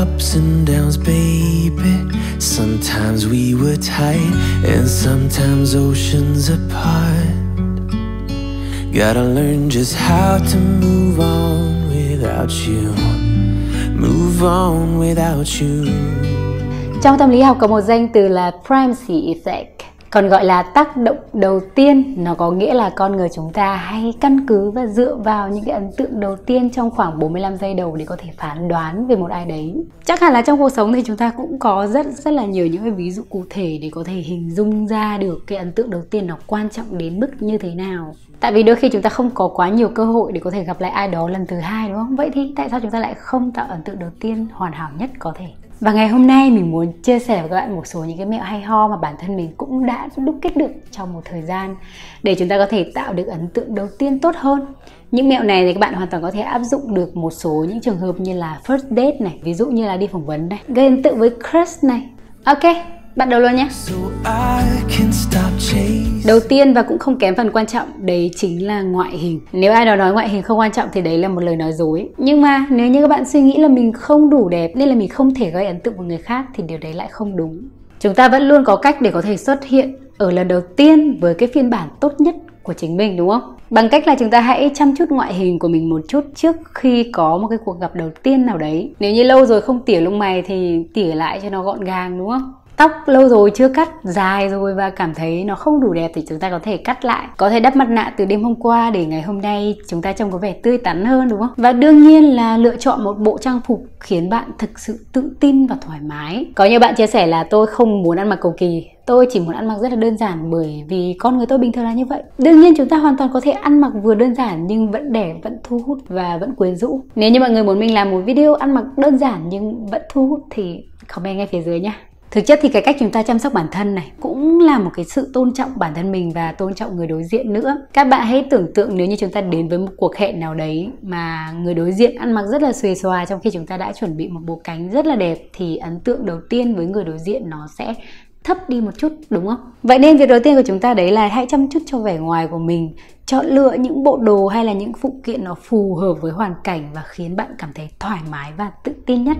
ups and downs, baby. Sometimes we were tight, and sometimes oceans apart. Gotta learn just how to move on without you. Move on without you. Trong tâm lý học có một danh từ là primacy effect, còn gọi là tác động đầu tiên. Nó có nghĩa là con người chúng ta hay căn cứ và dựa vào những cái ấn tượng đầu tiên trong khoảng 45 giây đầu để có thể phán đoán về một ai đấy. Chắc hẳn là trong cuộc sống thì chúng ta cũng có rất là nhiều những cái ví dụ cụ thể để có thể hình dung ra được cái ấn tượng đầu tiên nó quan trọng đến mức như thế nào. Tại vì đôi khi chúng ta không có quá nhiều cơ hội để có thể gặp lại ai đó lần thứ hai, đúng không? Vậy thì tại sao chúng ta lại không tạo ấn tượng đầu tiên hoàn hảo nhất có thể? Và ngày hôm nay mình muốn chia sẻ với các bạn một số những cái mẹo hay ho mà bản thân mình cũng đã đúc kết được trong một thời gian để chúng ta có thể tạo được ấn tượng đầu tiên tốt hơn. Những mẹo này thì các bạn hoàn toàn có thể áp dụng được một số những trường hợp như là first date này, ví dụ như là đi phỏng vấn này, gây ấn tượng với crush này. Ok, bắt đầu luôn nhé. Đầu tiên và cũng không kém phần quan trọng, đấy chính là ngoại hình. Nếu ai đó nói ngoại hình không quan trọng thì đấy là một lời nói dối. Nhưng mà nếu như các bạn suy nghĩ là mình không đủ đẹp nên là mình không thể gây ấn tượng với người khác thì điều đấy lại không đúng. Chúng ta vẫn luôn có cách để có thể xuất hiện ở lần đầu tiên với cái phiên bản tốt nhất của chính mình, đúng không? Bằng cách là chúng ta hãy chăm chút ngoại hình của mình một chút trước khi có một cái cuộc gặp đầu tiên nào đấy. Nếu như lâu rồi không tỉa lông mày thì tỉa lại cho nó gọn gàng, đúng không? Tóc lâu rồi chưa cắt, dài rồi và cảm thấy nó không đủ đẹp thì chúng ta có thể cắt lại. Có thể đắp mặt nạ từ đêm hôm qua để ngày hôm nay chúng ta trông có vẻ tươi tắn hơn, đúng không? Và đương nhiên là lựa chọn một bộ trang phục khiến bạn thực sự tự tin và thoải mái. Có nhiều bạn chia sẻ là tôi không muốn ăn mặc cầu kỳ, tôi chỉ muốn ăn mặc rất là đơn giản bởi vì con người tôi bình thường là như vậy. Đương nhiên chúng ta hoàn toàn có thể ăn mặc vừa đơn giản nhưng vẫn đẹp, vẫn thu hút và vẫn quyến rũ. Nếu như mọi người muốn mình làm một video ăn mặc đơn giản nhưng vẫn thu hút thì comment ngay phía dưới nhé. Thực chất thì cái cách chúng ta chăm sóc bản thân này cũng là một cái sự tôn trọng bản thân mình và tôn trọng người đối diện nữa. Các bạn hãy tưởng tượng nếu như chúng ta đến với một cuộc hẹn nào đấy mà người đối diện ăn mặc rất là xuề xòa trong khi chúng ta đã chuẩn bị một bộ cánh rất là đẹp thì ấn tượng đầu tiên với người đối diện nó sẽ thấp đi một chút, đúng không? Vậy nên việc đầu tiên của chúng ta đấy là hãy chăm chút cho vẻ ngoài của mình. Chọn lựa những bộ đồ hay là những phụ kiện nó phù hợp với hoàn cảnh và khiến bạn cảm thấy thoải mái và tự tin nhất.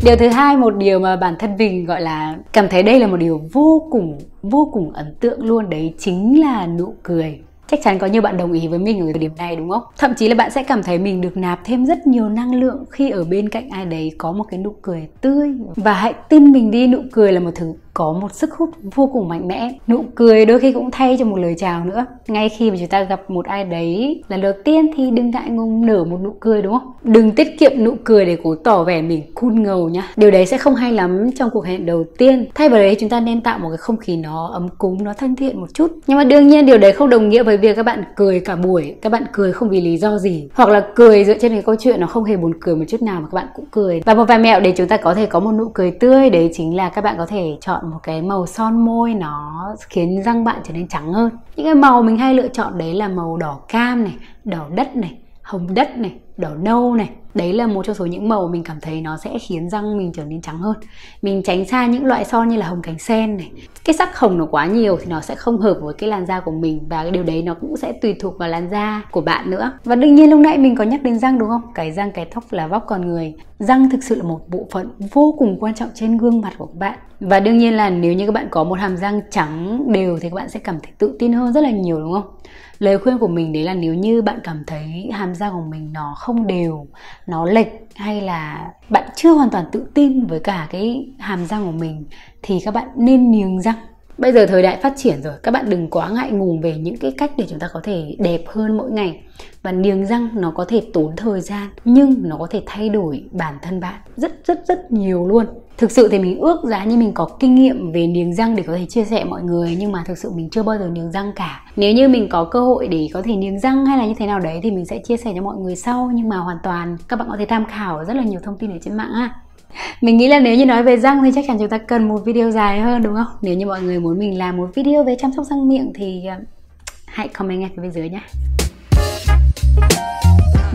Điều thứ hai, một điều mà bản thân mình gọi là cảm thấy đây là một điều vô cùng ấn tượng luôn, đấy chính là nụ cười. Chắc chắn có nhiều bạn đồng ý với mình ở thời điểm này, đúng không? Thậm chí là bạn sẽ cảm thấy mình được nạp thêm rất nhiều năng lượng khi ở bên cạnh ai đấy có một cái nụ cười tươi. Và hãy tin mình đi, nụ cười là một thứ có một sức hút vô cùng mạnh mẽ. Nụ cười đôi khi cũng thay cho một lời chào nữa. Ngay khi mà chúng ta gặp một ai đấy lần đầu tiên thì đừng ngại ngùng nở một nụ cười, đúng không? Đừng tiết kiệm nụ cười để cố tỏ vẻ mình cool ngầu nhá. Điều đấy sẽ không hay lắm trong cuộc hẹn đầu tiên. Thay vào đấy chúng ta nên tạo một cái không khí nó ấm cúng, nó thân thiện một chút. Nhưng mà đương nhiên điều đấy không đồng nghĩa với việc các bạn cười cả buổi, các bạn cười không vì lý do gì, hoặc là cười dựa trên cái câu chuyện nó không hề buồn cười một chút nào mà các bạn cũng cười. Và một vài mẹo để chúng ta có thể có một nụ cười tươi đấy chính là các bạn có thể chọn một cái màu son môi nó khiến răng bạn trở nên trắng hơn. Những cái màu mình hay lựa chọn đấy là màu đỏ cam này, đỏ đất này, hồng đất này, đỏ nâu này. Đấy là một trong số những màu mình cảm thấy nó sẽ khiến răng mình trở nên trắng hơn. Mình tránh xa những loại son như là hồng cánh sen này. Cái sắc hồng nó quá nhiều thì nó sẽ không hợp với cái làn da của mình. Và cái điều đấy nó cũng sẽ tùy thuộc vào làn da của bạn nữa. Và đương nhiên lúc nãy mình có nhắc đến răng, đúng không? Cái răng cái tóc là vóc con người. Răng thực sự là một bộ phận vô cùng quan trọng trên gương mặt của các bạn. Và đương nhiên là nếu như các bạn có một hàm răng trắng đều thì các bạn sẽ cảm thấy tự tin hơn rất là nhiều, đúng không? Lời khuyên của mình đấy là nếu như bạn cảm thấy hàm răng của mình nó không đều, nó lệch hay là bạn chưa hoàn toàn tự tin với cả cái hàm răng của mình thì các bạn nên niềng răng. Bây giờ thời đại phát triển rồi, các bạn đừng quá ngại ngùng về những cái cách để chúng ta có thể đẹp hơn mỗi ngày. Và niềng răng nó có thể tốn thời gian nhưng nó có thể thay đổi bản thân bạn rất nhiều luôn. Thực sự thì mình ước giá như mình có kinh nghiệm về niềng răng để có thể chia sẻ mọi người, nhưng mà thực sự mình chưa bao giờ niềng răng cả. Nếu như mình có cơ hội để có thể niềng răng hay là như thế nào đấy thì mình sẽ chia sẻ cho mọi người sau, nhưng mà hoàn toàn các bạn có thể tham khảo rất là nhiều thông tin ở trên mạng ha. Mình nghĩ là nếu như nói về răng thì chắc chắn chúng ta cần một video dài hơn, đúng không? Nếu như mọi người muốn mình làm một video về chăm sóc răng miệng thì hãy comment ngay phía bên dưới nhé.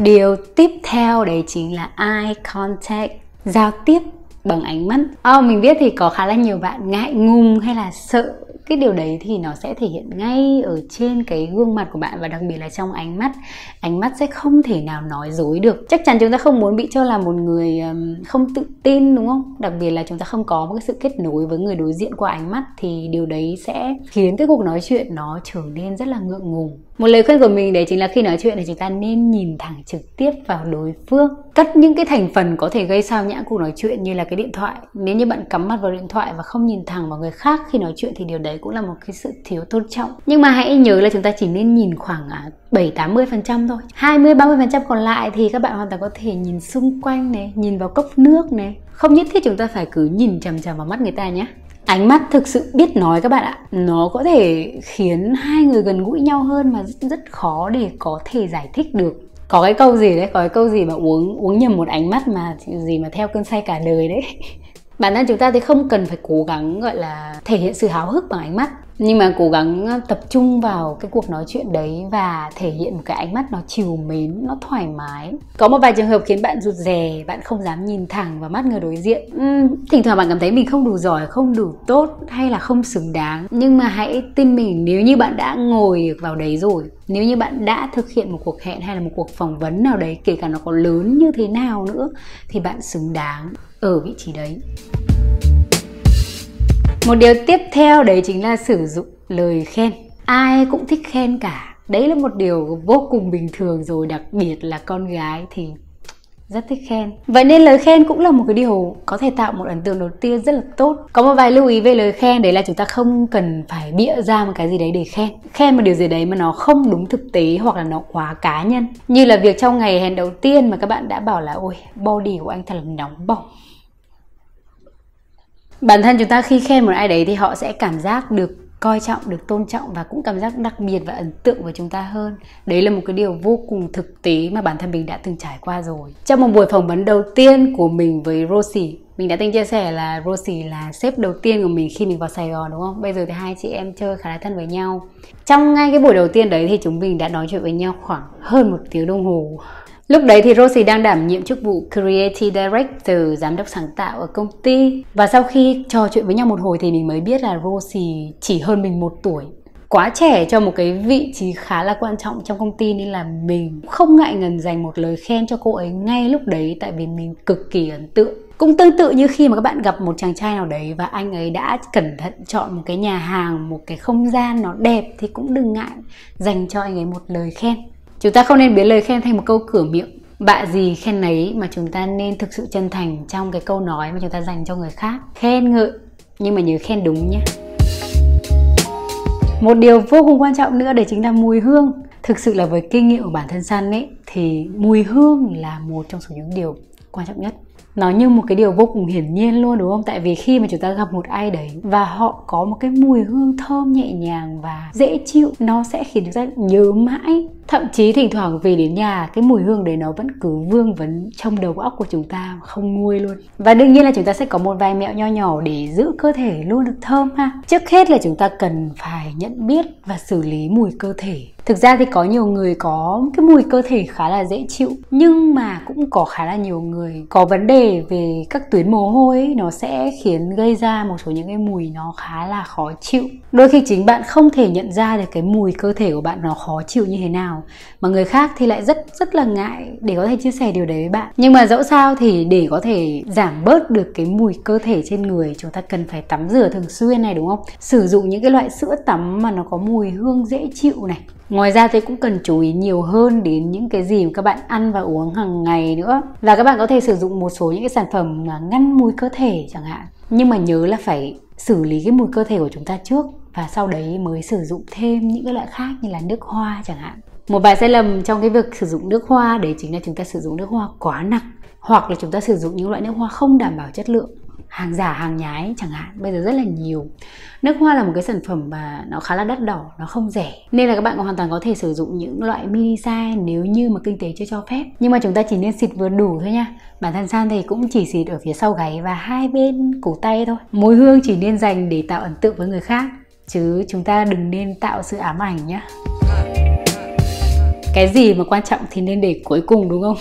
Điều tiếp theo đấy chính là eye contact, giao tiếp bằng ánh mắt. Mình biết thì có khá là nhiều bạn ngại ngùng hay là sợ cái điều đấy thì nó sẽ thể hiện ngay ở trên cái gương mặt của bạn, và đặc biệt là trong ánh mắt. Ánh mắt sẽ không thể nào nói dối được. Chắc chắn chúng ta không muốn bị cho là một người không tự tin, đúng không? Đặc biệt là chúng ta không có một cái sự kết nối với người đối diện qua ánh mắt, thì điều đấy sẽ khiến cái cuộc nói chuyện nó trở nên rất là ngượng ngùng. Một lời khuyên của mình đấy chính là khi nói chuyện thì chúng ta nên nhìn thẳng trực tiếp vào đối phương. Cắt những cái thành phần có thể gây sao nhãng cuộc nói chuyện như là cái điện thoại. Nếu như bạn cắm mặt vào điện thoại và không nhìn thẳng vào người khác khi nói chuyện thì điều đấy cũng là một cái sự thiếu tôn trọng. Nhưng mà hãy nhớ là chúng ta chỉ nên nhìn khoảng 7-80% thôi. 20-30% còn lại thì các bạn hoàn toàn có thể nhìn xung quanh này, nhìn vào cốc nước này. Không nhất thiết chúng ta phải cứ nhìn chằm chằm vào mắt người ta nhé. Ánh mắt thực sự biết nói các bạn ạ. Nó có thể khiến hai người gần gũi nhau hơn mà rất khó để có thể giải thích được. Có cái câu gì đấy, có cái câu gì mà uống nhầm một ánh mắt mà gì mà theo cơn say cả đời đấy. Bản thân chúng ta thì không cần phải cố gắng gọi là thể hiện sự háo hức bằng ánh mắt, nhưng mà cố gắng tập trung vào cái cuộc nói chuyện đấy và thể hiện một cái ánh mắt nó trìu mến, nó thoải mái. Có một vài trường hợp khiến bạn rụt rè, bạn không dám nhìn thẳng vào mắt người đối diện. Thỉnh thoảng bạn cảm thấy mình không đủ giỏi, không đủ tốt hay là không xứng đáng. Nhưng mà hãy tin mình, nếu như bạn đã ngồi vào đấy rồi, nếu như bạn đã thực hiện một cuộc hẹn hay là một cuộc phỏng vấn nào đấy, kể cả nó có lớn như thế nào nữa, thì bạn xứng đáng ở vị trí đấy. Một điều tiếp theo đấy chính là sử dụng lời khen. Ai cũng thích khen cả. Đấy là một điều vô cùng bình thường rồi, đặc biệt là con gái thì rất thích khen. Vậy nên lời khen cũng là một cái điều có thể tạo một ấn tượng đầu tiên rất là tốt. Có một vài lưu ý về lời khen, đấy là chúng ta không cần phải bịa ra một cái gì đấy để khen. Khen một điều gì đấy mà nó không đúng thực tế hoặc là nó quá cá nhân. Như là việc trong ngày hẹn đầu tiên mà các bạn đã bảo là ôi, body của anh thật là nóng bỏng. Bản thân chúng ta khi khen một ai đấy thì họ sẽ cảm giác được coi trọng, được tôn trọng và cũng cảm giác đặc biệt và ấn tượng với chúng ta hơn. Đấy là một cái điều vô cùng thực tế mà bản thân mình đã từng trải qua rồi. Trong một buổi phỏng vấn đầu tiên của mình với Rosie, mình đã từng chia sẻ là Rosie là sếp đầu tiên của mình khi mình vào Sài Gòn, đúng không? Bây giờ thì hai chị em chơi khá là thân với nhau. Trong ngay cái buổi đầu tiên đấy thì chúng mình đã nói chuyện với nhau khoảng hơn 1 tiếng đồng hồ. Lúc đấy thì Rosie đang đảm nhiệm chức vụ Creative Director, giám đốc sáng tạo ở công ty. Và sau khi trò chuyện với nhau một hồi thì mình mới biết là Rosie chỉ hơn mình 1 tuổi. Quá trẻ cho một cái vị trí khá là quan trọng trong công ty, nên là mình không ngại ngần dành một lời khen cho cô ấy ngay lúc đấy, tại vì mình cực kỳ ấn tượng. Cũng tương tự như khi mà các bạn gặp một chàng trai nào đấy và anh ấy đã cẩn thận chọn một cái nhà hàng, một cái không gian nó đẹp, thì cũng đừng ngại dành cho anh ấy một lời khen. Chúng ta không nên biến lời khen thành một câu cửa miệng bạ gì khen nấy, mà chúng ta nên thực sự chân thành trong cái câu nói mà chúng ta dành cho người khác. Khen ngợi nhưng mà nhớ khen đúng nhé. Một điều vô cùng quan trọng nữa đấy chính là mùi hương. Thực sự là với kinh nghiệm của bản thân Sun ấy, thì mùi hương là một trong số những điều quan trọng nhất. Nó như một cái điều vô cùng hiển nhiên luôn, đúng không? Tại vì khi mà chúng ta gặp một ai đấy và họ có một cái mùi hương thơm nhẹ nhàng và dễ chịu, nó sẽ khiến chúng ta nhớ mãi. Thậm chí thỉnh thoảng về đến nhà, cái mùi hương đấy nó vẫn cứ vương vấn trong đầu óc của chúng ta, không nguôi luôn. Và đương nhiên là chúng ta sẽ có một vài mẹo nho nhỏ để giữ cơ thể luôn được thơm ha. Trước hết là chúng ta cần phải nhận biết và xử lý mùi cơ thể. Thực ra thì có nhiều người có cái mùi cơ thể khá là dễ chịu, nhưng mà cũng có khá là nhiều người có vấn đề về các tuyến mồ hôi ấy, nó sẽ gây ra một số những cái mùi nó khá là khó chịu. Đôi khi chính bạn không thể nhận ra được cái mùi cơ thể của bạn nó khó chịu như thế nào, mà người khác thì lại rất là ngại để có thể chia sẻ điều đấy với bạn. Nhưng mà dẫu sao thì để có thể giảm bớt được cái mùi cơ thể trên người, chúng ta cần phải tắm rửa thường xuyên này, đúng không? Sử dụng những cái loại sữa tắm mà nó có mùi hương dễ chịu này. Ngoài ra thì cũng cần chú ý nhiều hơn đến những cái gì mà các bạn ăn và uống hàng ngày nữa. Và các bạn có thể sử dụng một số những cái sản phẩm mà ngăn mùi cơ thể chẳng hạn. Nhưng mà nhớ là phải xử lý cái mùi cơ thể của chúng ta trước, và sau đấy mới sử dụng thêm những cái loại khác như là nước hoa chẳng hạn. Một vài sai lầm trong cái việc sử dụng nước hoa đấy chính là chúng ta sử dụng nước hoa quá nặng, hoặc là chúng ta sử dụng những loại nước hoa không đảm bảo chất lượng, hàng giả hàng nhái chẳng hạn. Bây giờ rất là nhiều. Nước hoa là một cái sản phẩm mà nó khá là đắt đỏ, nó không rẻ, nên là các bạn hoàn toàn có thể sử dụng những loại mini size nếu như mà kinh tế chưa cho phép. Nhưng mà chúng ta chỉ nên xịt vừa đủ thôi nha. Bản thân Sun thì cũng chỉ xịt ở phía sau gáy và hai bên cổ tay thôi. Mùi hương chỉ nên dành để tạo ấn tượng với người khác, chứ chúng ta đừng nên tạo sự ám ảnh nhé. Cái gì mà quan trọng thì nên để cuối cùng, đúng không?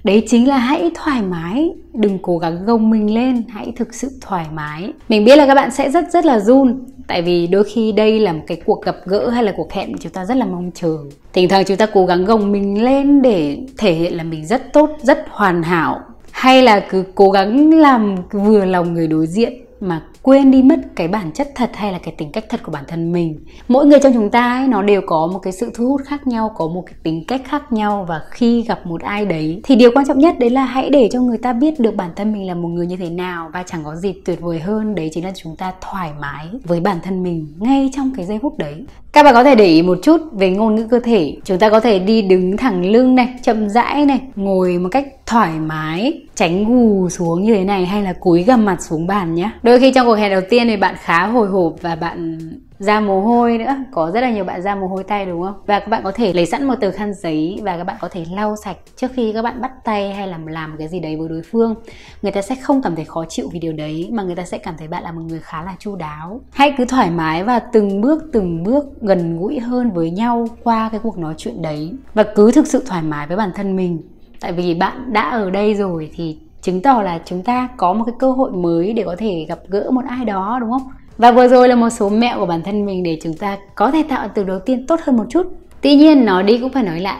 Đấy chính là hãy thoải mái, đừng cố gắng gồng mình lên, hãy thực sự thoải mái. Mình biết là các bạn sẽ rất là run, tại vì đôi khi đây là một cái cuộc gặp gỡ hay là cuộc hẹn mà chúng ta rất là mong chờ. Thỉnh thoảng chúng ta cố gắng gồng mình lên để thể hiện là mình rất tốt, rất hoàn hảo, hay là cứ cố gắng làm vừa lòng người đối diện mà quên đi mất cái bản chất thật hay là cái tính cách thật của bản thân mình. Mỗi người trong chúng ta ấy, nó đều có một cái sự thu hút khác nhau, có một cái tính cách khác nhau, và khi gặp một ai đấy thì điều quan trọng nhất đấy là hãy để cho người ta biết được bản thân mình là một người như thế nào. Và chẳng có gì tuyệt vời hơn đấy chính là chúng ta thoải mái với bản thân mình ngay trong cái giây phút đấy. Các bạn có thể để ý một chút về ngôn ngữ cơ thể. Chúng ta có thể đi đứng thẳng lưng này, chậm rãi này, ngồi một cách thoải mái, tránh gù xuống như thế này, hay là cúi gằm mặt xuống bàn nhé. Đôi khi trong cuộc hẹn đầu tiên thì bạn khá hồi hộp và bạn ra mồ hôi nữa. Có rất là nhiều bạn ra mồ hôi tay đúng không? Và các bạn có thể lấy sẵn một tờ khăn giấy và các bạn có thể lau sạch trước khi các bạn bắt tay hay làm cái gì đấy với đối phương. Người ta sẽ không cảm thấy khó chịu vì điều đấy, mà người ta sẽ cảm thấy bạn là một người khá là chu đáo. Hãy cứ thoải mái và từng bước gần gũi hơn với nhau qua cái cuộc nói chuyện đấy. Và cứ thực sự thoải mái với bản thân mình. Tại vì bạn đã ở đây rồi thì chứng tỏ là chúng ta có một cái cơ hội mới để có thể gặp gỡ một ai đó, đúng không? Và vừa rồi là một số mẹo của bản thân mình để chúng ta có thể tạo ấn tượng đầu tiên tốt hơn một chút. Tuy nhiên nói đi cũng phải nói lại,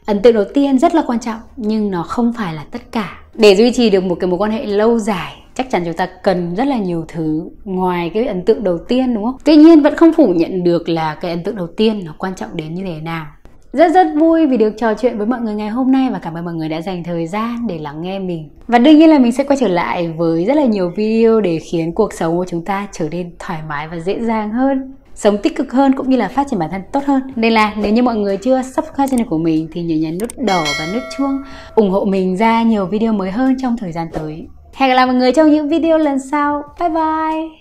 ấn tượng đầu tiên rất là quan trọng nhưng nó không phải là tất cả. Để duy trì được một cái mối quan hệ lâu dài, chắc chắn chúng ta cần rất là nhiều thứ ngoài cái ấn tượng đầu tiên, đúng không? Tuy nhiên vẫn không phủ nhận được là cái ấn tượng đầu tiên nó quan trọng đến như thế nào. Rất vui vì được trò chuyện với mọi người ngày hôm nay và cảm ơn mọi người đã dành thời gian để lắng nghe mình. Và đương nhiên là mình sẽ quay trở lại với rất là nhiều video để khiến cuộc sống của chúng ta trở nên thoải mái và dễ dàng hơn, sống tích cực hơn cũng như là phát triển bản thân tốt hơn. Nên là nếu như mọi người chưa subscribe channel của mình thì nhớ nhấn nút đỏ và nút chuông ủng hộ mình ra nhiều video mới hơn trong thời gian tới. Hẹn gặp lại mọi người trong những video lần sau. Bye bye!